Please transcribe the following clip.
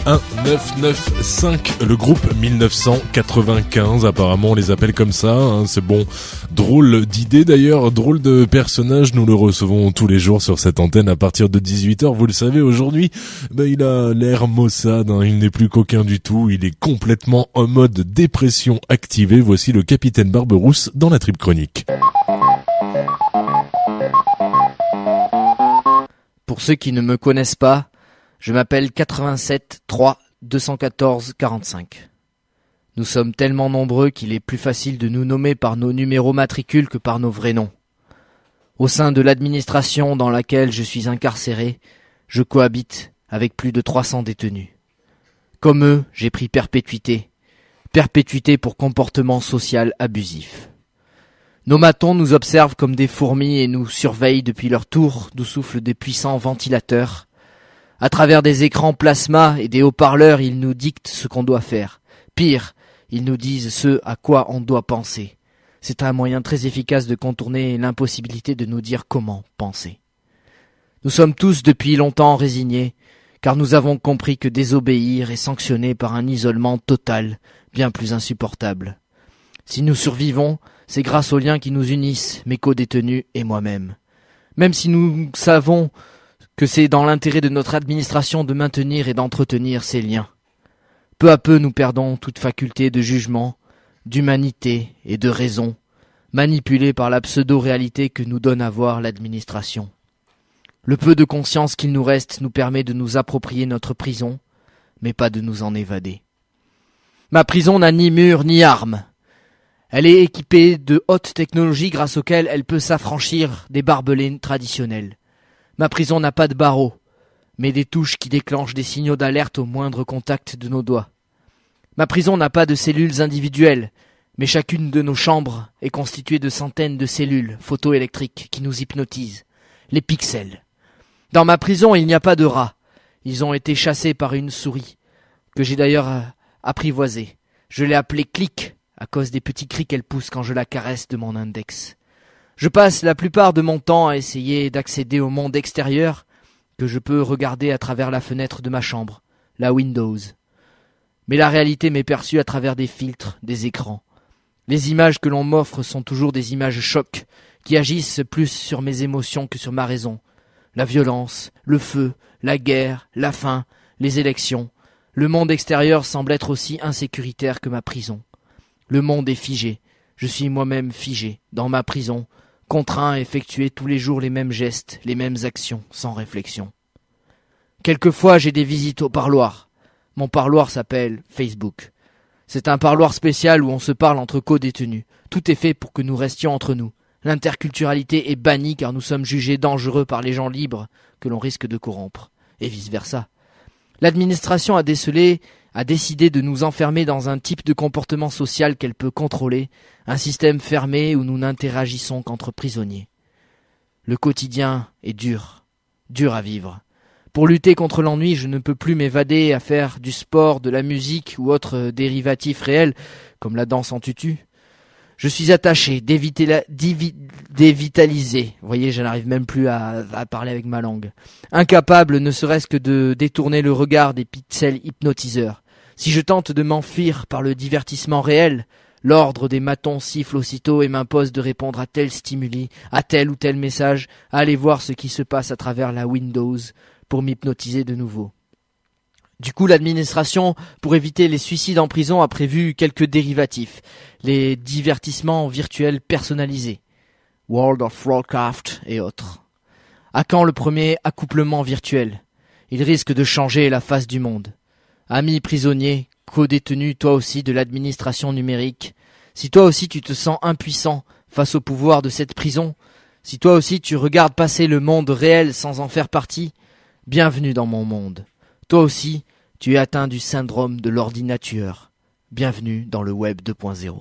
1995, le groupe 1995, apparemment on les appelle comme ça, hein, c'est bon, drôle d'idée d'ailleurs, drôle de personnage, nous le recevons tous les jours sur cette antenne à partir de 18h, vous le savez aujourd'hui, il a l'air maussade, hein, il n'est plus coquin du tout, il est complètement en mode dépression activée, voici le capitaine Barberousse dans la Trip Chronique. Pour ceux qui ne me connaissent pas, je m'appelle 87 3 214 45. Nous sommes tellement nombreux qu'il est plus facile de nous nommer par nos numéros matricules que par nos vrais noms. Au sein de l'administration dans laquelle je suis incarcéré, je cohabite avec plus de 300 détenus. Comme eux, j'ai pris perpétuité. Perpétuité pour comportement social abusif. Nos matons nous observent comme des fourmis et nous surveillent depuis leur tour d'où soufflent des puissants ventilateurs. À travers des écrans plasma et des haut-parleurs, ils nous dictent ce qu'on doit faire. Pire, ils nous disent ce à quoi on doit penser. C'est un moyen très efficace de contourner l'impossibilité de nous dire comment penser. Nous sommes tous depuis longtemps résignés, car nous avons compris que désobéir est sanctionné par un isolement total, bien plus insupportable. Si nous survivons, c'est grâce aux liens qui nous unissent, mes co-détenus et moi-même. Même si nous savons que c'est dans l'intérêt de notre administration de maintenir et d'entretenir ces liens. Peu à peu, nous perdons toute faculté de jugement, d'humanité et de raison, manipulés par la pseudo-réalité que nous donne à voir l'administration. Le peu de conscience qu'il nous reste nous permet de nous approprier notre prison, mais pas de nous en évader. Ma prison n'a ni mur ni armes. Elle est équipée de hautes technologies grâce auxquelles elle peut s'affranchir des barbelés traditionnels. Ma prison n'a pas de barreaux, mais des touches qui déclenchent des signaux d'alerte au moindre contact de nos doigts. Ma prison n'a pas de cellules individuelles, mais chacune de nos chambres est constituée de centaines de cellules photoélectriques qui nous hypnotisent, les pixels. Dans ma prison, il n'y a pas de rats. Ils ont été chassés par une souris, que j'ai d'ailleurs apprivoisée. Je l'ai appelée Click, à cause des petits cris qu'elle pousse quand je la caresse de mon index. Je passe la plupart de mon temps à essayer d'accéder au monde extérieur que je peux regarder à travers la fenêtre de ma chambre, la Windows. Mais la réalité m'est perçue à travers des filtres, des écrans. Les images que l'on m'offre sont toujours des images chocs qui agissent plus sur mes émotions que sur ma raison. La violence, le feu, la guerre, la faim, les élections. Le monde extérieur semble être aussi insécuritaire que ma prison. Le monde est figé. Je suis moi-même figé, dans ma prison, contraint à effectuer tous les jours les mêmes gestes, les mêmes actions, sans réflexion. Quelquefois, j'ai des visites au parloir. Mon parloir s'appelle Facebook. C'est un parloir spécial où on se parle entre co-détenus. Tout est fait pour que nous restions entre nous. L'interculturalité est bannie car nous sommes jugés dangereux par les gens libres que l'on risque de corrompre, et vice-versa. L'administration a décidé de nous enfermer dans un type de comportement social qu'elle peut contrôler, un système fermé où nous n'interagissons qu'entre prisonniers. Le quotidien est dur à vivre. Pour lutter contre l'ennui, je ne peux plus m'évader à faire du sport, de la musique ou autres dérivatifs réels, comme la danse en tutu. Je suis attaché, dévitalisé. Vous voyez, je n'arrive même plus à parler avec ma langue. Incapable ne serait-ce que de détourner le regard des pixels hypnotiseurs. Si je tente de m'enfuir par le divertissement réel, l'ordre des matons siffle aussitôt et m'impose de répondre à tel stimuli, à tel ou tel message, à aller voir ce qui se passe à travers la Windows pour m'hypnotiser de nouveau. Du coup, l'administration, pour éviter les suicides en prison, a prévu quelques dérivatifs. Les divertissements virtuels personnalisés. World of Warcraft et autres. À quand le premier accouplement virtuel ? Il risque de changer la face du monde. Amis prisonniers, co-détenus, toi aussi de l'administration numérique, si toi aussi tu te sens impuissant face au pouvoir de cette prison, si toi aussi tu regardes passer le monde réel sans en faire partie, bienvenue dans mon monde. Toi aussi, tu es atteint du syndrome de l'ordinateur. Bienvenue dans le Web 2.0.